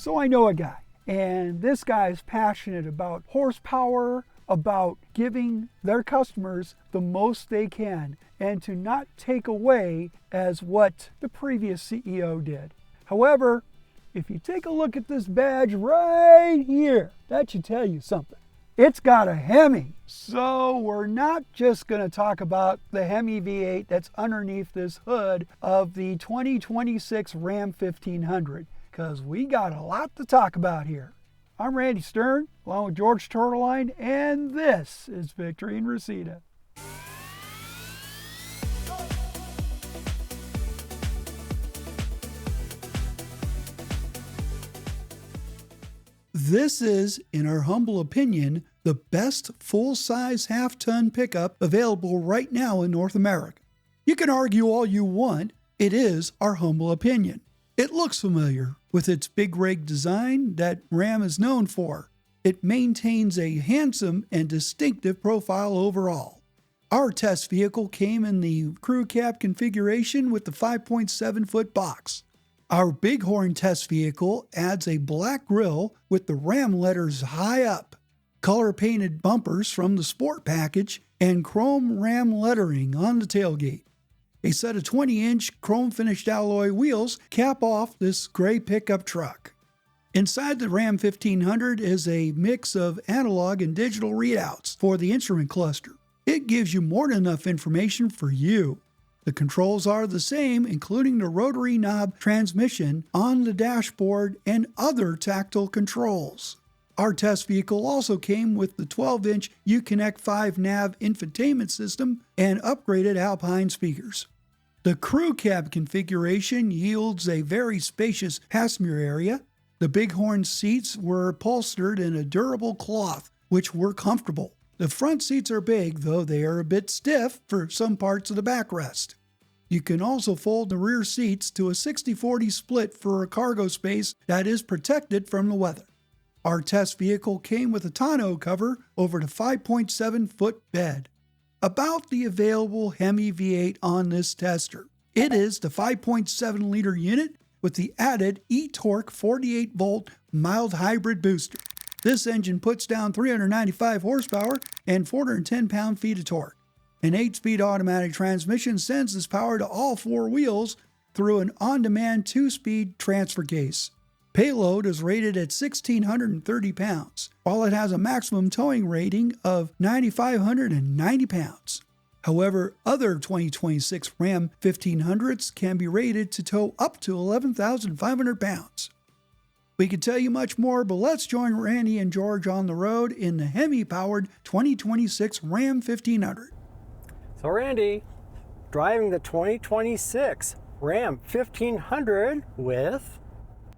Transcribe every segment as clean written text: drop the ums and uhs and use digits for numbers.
So I know a guy, and this guy is passionate about horsepower, about giving their customers the most they can, and to not take away as what the previous CEO did. However, if you take a look at this badge right here, that should tell you something. It's got a HEMI. So we're not just going to talk about the HEMI V8 that's underneath this hood of the 2026 Ram 1500, because we got a lot to talk about here. I'm Randy Stern, along with George Torteline, and this is Victory in Reseda. This is, in our humble opinion, the best full-size half-ton pickup available right now in North America. You can argue all you want, it is our humble opinion. It looks familiar with its big rig design that Ram is known for. It maintains a handsome and distinctive profile overall. Our test vehicle came in the crew cab configuration with the 5.7-foot box. Our Big Horn test vehicle adds a black grille with the Ram letters high up, color-painted bumpers from the Sport package, and chrome Ram lettering on the tailgate. A set of 20-inch chrome-finished alloy wheels cap off this gray pickup truck. Inside the Ram 1500 is a mix of analog and digital readouts for the instrument cluster. It gives you more than enough information for you. The controls are the same, including the rotary knob transmission on the dashboard and other tactile controls. Our test vehicle also came with the 12-inch Uconnect 5 nav infotainment system and upgraded Alpine speakers. The crew cab configuration yields a very spacious passenger area. The Big Horn seats were upholstered in a durable cloth, which were comfortable. The front seats are big, though they are a bit stiff for some parts of the backrest. You can also fold the rear seats to a 60-40 split for a cargo space that is protected from the weather. Our test vehicle came with a tonneau cover over the 5.7-foot bed. About the available HEMI V8 on this tester. It is the 5.7-liter unit with the added eTorque 48-volt mild hybrid booster. This engine puts down 395 horsepower and 410 pound-feet of torque. An 8-speed automatic transmission sends this power to all four wheels through an on-demand 2-speed transfer case. Payload is rated at 1,630 pounds, while it has a maximum towing rating of 9,590 pounds. However, other 2026 Ram 1500s can be rated to tow up to 11,500 pounds. We could tell you much more, but let's join Randy and George on the road in the HEMI-powered 2026 Ram 1500. So Randy, driving the 2026 Ram 1500 with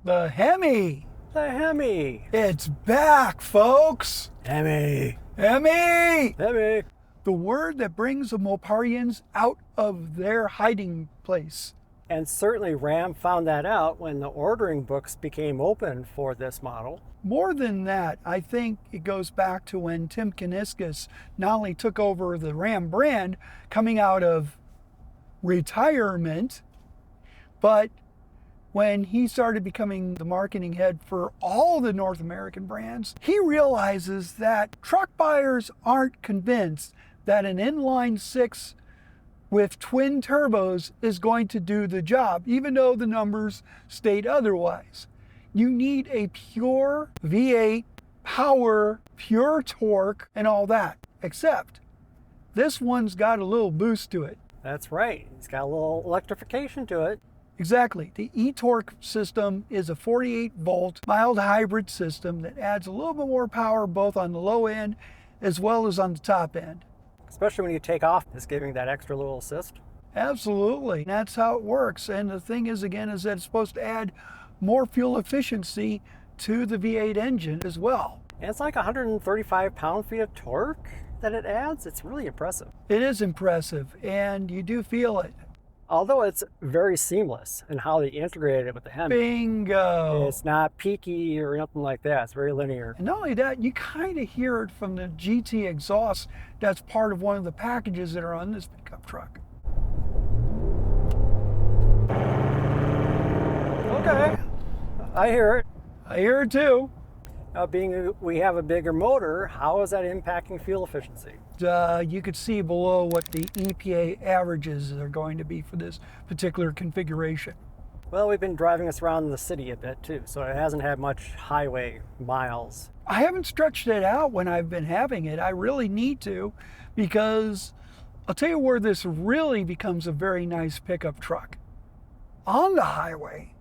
The HEMI! the HEMI. It's back, folks! HEMI. HEMI! HEMI. The word that brings the Moparians out of their hiding place. And certainly Ram found that out when the ordering books became open for this model. More than that, I think it goes back to when Tim Kuniskis not only took over the Ram brand coming out of retirement, but when he started becoming the marketing head for all the North American brands, he realizes that truck buyers aren't convinced that an inline six with twin turbos is going to do the job, even though the numbers state otherwise. You need a pure V8 power, pure torque, and all that, except this one's got a little boost to it. That's right. It's got a little electrification to it. Exactly. The eTorque system is a 48-volt mild hybrid system that adds a little bit more power both on the low end as well as on the top end. Especially when you take off, it's giving that extra little assist. Absolutely. That's how it works. And the thing is, again, is that it's supposed to add more fuel efficiency to the V8 engine as well. And it's like 135 pound-feet of torque that it adds. It's really impressive. It is impressive, and you do feel it. Although it's very seamless in how they integrated it with the HEMI. Bingo! It's not peaky or nothing like that. It's very linear. And not only that, you kind of hear it from the GT exhaust that's part of one of the packages that are on this pickup truck. Okay, I hear it. I hear it too. Being we have a bigger motor, how is that impacting fuel efficiency? You could see below what the EPA averages are going to be for this particular configuration. Well, we've been driving us around the city a bit too, so it hasn't had much highway miles. I haven't stretched it out when I've been having it. I really need to, because I'll tell you where this really becomes a very nice pickup truck. On the highway.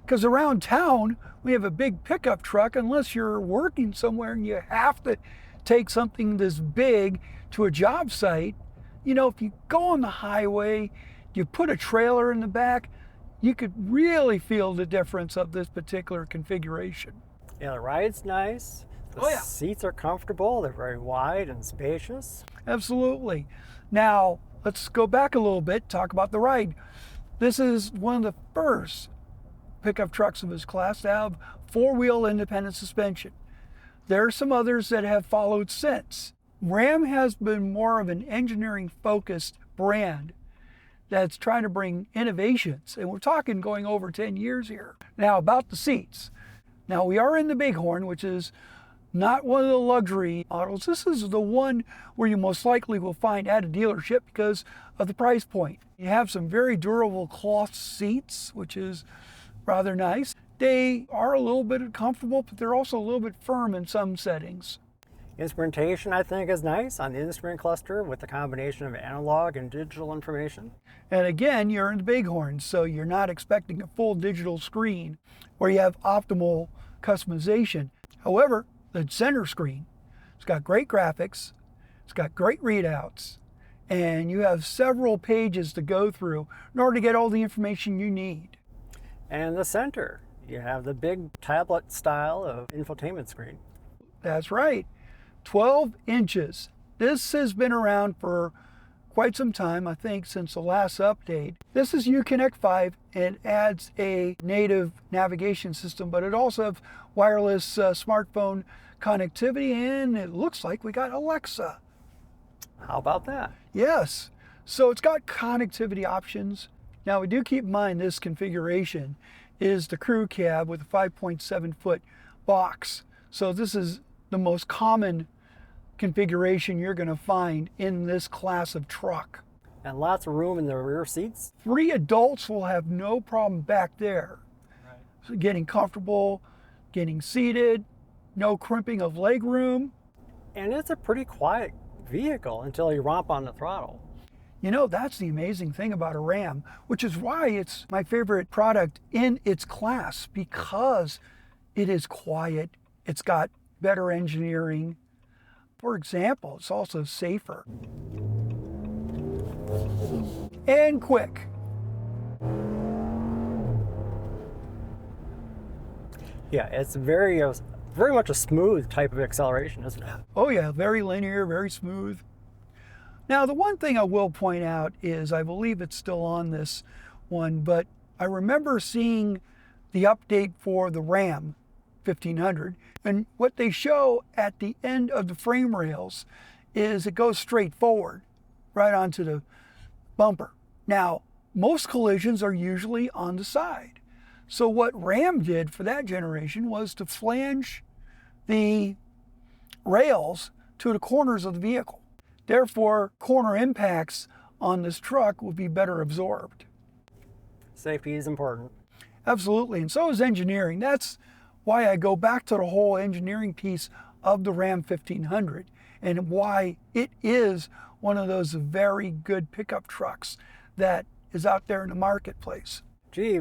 Because around town, we have a big pickup truck unless you're working somewhere and you have to take something this big to a job site. You know, if you go on the highway, you put a trailer in the back, you could really feel the difference of this particular configuration. Yeah, the ride's nice. The seats are comfortable. They're very wide and spacious. Absolutely. Now, let's go back a little bit, talk about the ride. This is one of the first pickup trucks of its class to have four-wheel independent suspension. There are some others that have followed since. Ram has been more of an engineering-focused brand that's trying to bring innovations, and we're talking going over 10 years here. Now, about the seats. Now, we are in the Big Horn, which is not one of the luxury models. This is the one where you most likely will find at a dealership because of the price point. You have some very durable cloth seats, which is rather nice. They are a little bit comfortable, but they're also a little bit firm in some settings. Instrumentation, I think, is nice on the instrument cluster with the combination of analog and digital information. And again, you're in the Big Horn, so you're not expecting a full digital screen where you have optimal customization. However, the center screen, it's got great graphics, it's got great readouts, and you have several pages to go through in order to get all the information you need. And the center, you have the big tablet style of infotainment screen. That's right, 12 inches. This has been around for quite some time, I think since the last update. This is Uconnect 5 and adds a native navigation system, but it also has wireless smartphone connectivity, and it looks like we got Alexa. How about that? Yes, so it's got connectivity options. Now we do keep in mind this configuration is the crew cab with a 5.7 foot box. So this is the most common configuration you're going to find in this class of truck. And lots of room in the rear seats. 3 adults will have no problem back there. Right. So getting comfortable, getting seated, no crimping of leg room. And it's a pretty quiet vehicle until you romp on the throttle. You know, that's the amazing thing about a Ram, which is why it's my favorite product in its class, because it is quiet, it's got better engineering. For example, it's also safer. And quick. Yeah, it's very much a smooth type of acceleration, isn't it? Oh yeah, very linear, very smooth. Now, the one thing I will point out is, I believe it's still on this one, but I remember seeing the update for the Ram 1500, and what they show at the end of the frame rails is it goes straight forward, right onto the bumper. Now, most collisions are usually on the side. So what Ram did for that generation was to flange the rails to the corners of the vehicle. Therefore, corner impacts on this truck will be better absorbed. Safety is important. Absolutely, and so is engineering. That's why I go back to the whole engineering piece of the Ram 1500 and why it is one of those very good pickup trucks that is out there in the marketplace. Gee,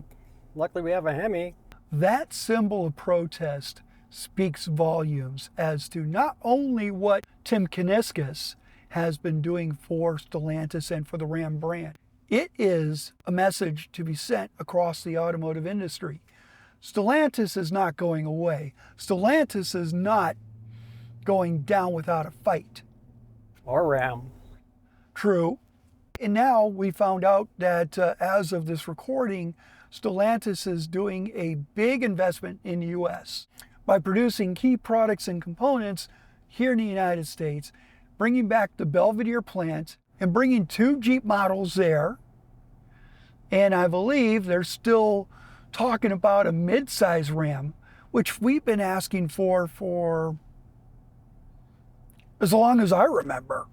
luckily we have a Hemi. That symbol of protest speaks volumes as to not only what Tim Kuniskis has been doing for Stellantis and for the Ram brand. It is a message to be sent across the automotive industry. Stellantis is not going away. Stellantis is not going down without a fight. Or Ram. True. And now we found out that as of this recording, Stellantis is doing a big investment in the US by producing key products and components here in the United States, bringing back the Belvidere plant and bringing 2 Jeep models there. And I believe they're still talking about a mid-size Ram, which we've been asking for as long as I remember.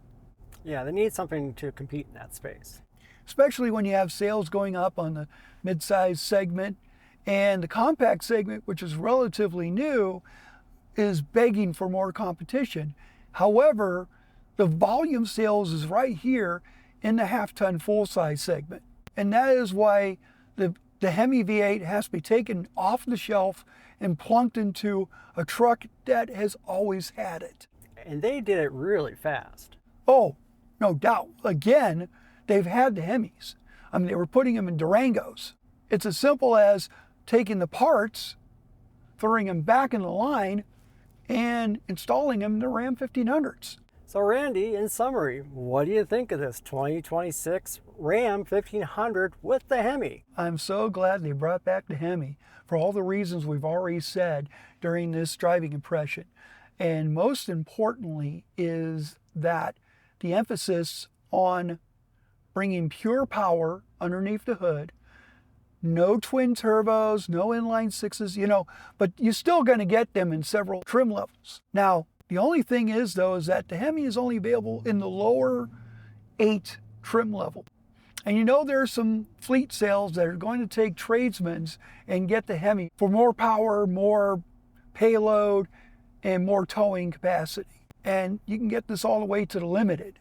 Yeah, they need something to compete in that space. Especially when you have sales going up on the mid-size segment, and the compact segment, which is relatively new, is begging for more competition. However, the volume sales is right here in the half-ton full-size segment. And that is why the HEMI V8 has to be taken off the shelf and plunked into a truck that has always had it. And they did it really fast. Oh, no doubt. Again, they've had the HEMIs. I mean, they were putting them in Durangos. It's as simple as taking the parts, throwing them back in the line, and installing them in the Ram 1500s. So Randy, in summary, what do you think of this 2026 Ram 1500 with the HEMI? I'm so glad they brought back the HEMI for all the reasons we've already said during this driving impression. And most importantly is that the emphasis on bringing pure power underneath the hood, no twin turbos, no inline sixes, but you're still going to get them in several trim levels. Now, the only thing is, though, is that the HEMI is only available in the lower 8 trim level. And there are some fleet sales that are going to take tradesmen and get the HEMI for more power, more payload, and more towing capacity. And you can get this all the way to the limited,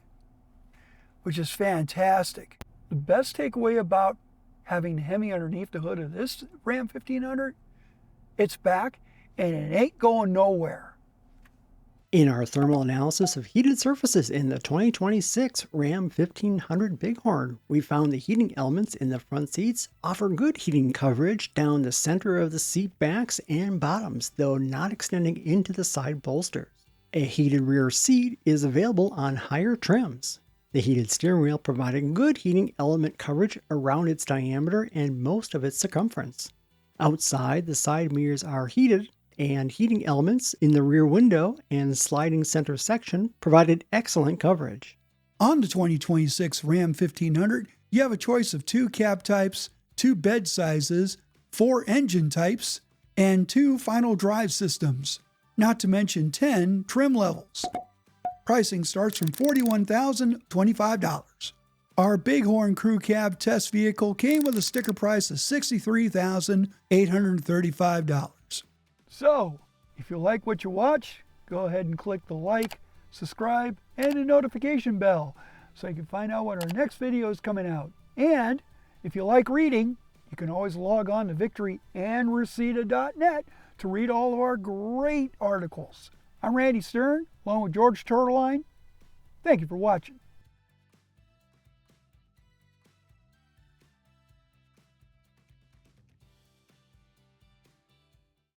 which is fantastic. The best takeaway about having HEMI underneath the hood of this Ram 1500, it's back and it ain't going nowhere. In our thermal analysis of heated surfaces in the 2026 Ram 1500 Bighorn, we found the heating elements in the front seats offer good heating coverage down the center of the seat backs and bottoms, though not extending into the side bolsters. A heated rear seat is available on higher trims. The heated steering wheel provided good heating element coverage around its diameter and most of its circumference. Outside, the side mirrors are heated, and heating elements in the rear window and sliding center section provided excellent coverage. On the 2026 Ram 1500, you have a choice of 2 cab types, 2 bed sizes, 4 engine types, and 2 final drive systems, not to mention 10 trim levels. Pricing starts from $41,025. Our Bighorn Crew Cab test vehicle came with a sticker price of $63,835. So, if you like what you watch, go ahead and click the like, subscribe, and the notification bell so you can find out when our next video is coming out. And if you like reading, you can always log on to victoryandreseda.net to read all of our great articles. I'm Randy Stern, along with George Turtline. Thank you for watching.